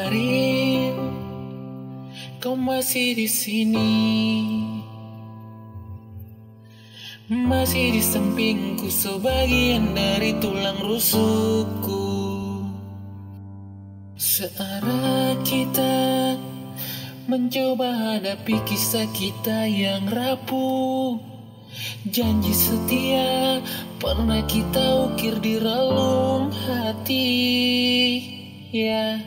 Kemarin kau masih di sini, masih di sampingku sebagian dari tulang rusukku. Searah kita mencoba hadapi kisah kita yang rapuh. Janji setia pernah kita ukir di relung hati. Ya,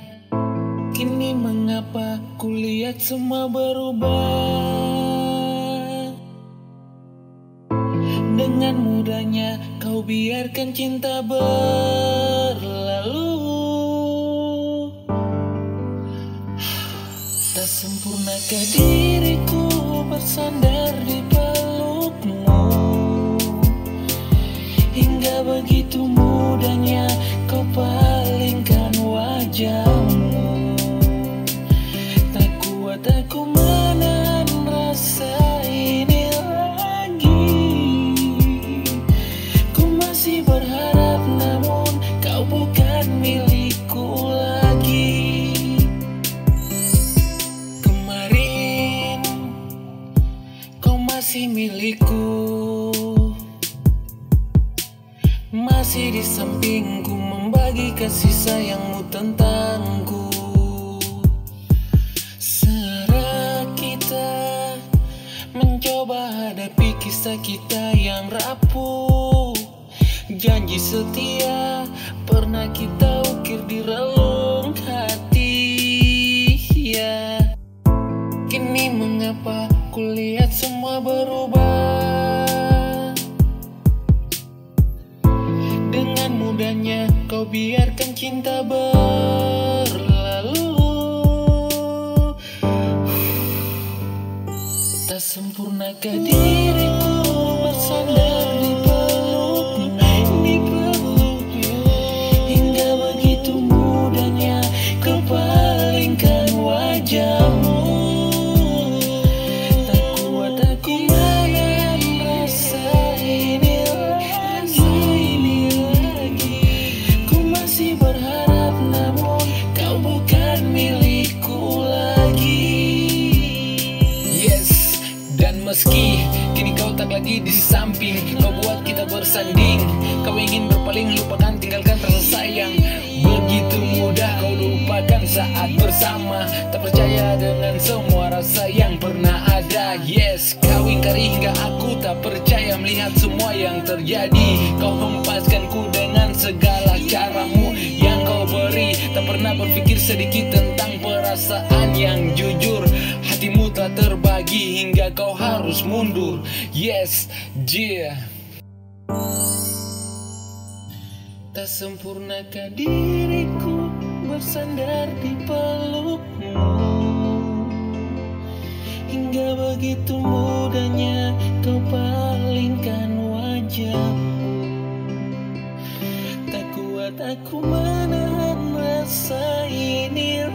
kini mengapa kulihat semua berubah? Dengan mudahnya kau biarkan cinta berlalu. Tak sempurnakah diriku bersandar di pelukmu, hingga begitu mudahnya kau palingkan wajahmu. Tak kuat aku menahan rasa ini lagi. Ku masih berharap namun kau bukan milikku lagi. Kemarin kau masih milikku, masih di sampingku membagi kasih sayangmu tentangku. Searah kita mencoba hadapi kisah kita yang rapuh. Janji setia pernah kita ukir di relung hati. Ya, kini mengapa kulihat semua berubah? Dengan mudahnya kau biarkan cinta berlalu. Tak sempurnakah diriku bersandar di pelukmu, hingga begitu mudahnya kau palingkan wajahmu. Tak kuat aku menahan rasa ini lagi. Ku masih berharap namun kau bukan milikku lagi. Yes, dan meski kini kau tak lagi di samping, kau buat kita bersanding. Kau ingin berpaling, lupakan, tinggalkan rasa sayang. Begitu mudah kau lupakan saat bersama. Tak percaya dengan semua rasa yang pernah ada. Yes, kau ingkari hingga aku tak percaya melihat semua yang terjadi. Kau hempaskanku dengan segala caramu yang kau beri. Tak pernah berpikir sedikit tentang perasaan yang jujur. Hatimu telah terbagi hingga kau harus mundur. Yes, yeah. Tak sempurnakah diriku bersandar di pelukmu, hingga begitu mudahnya kau palingkan wajahmu. Tak kuat aku menahan rasa ini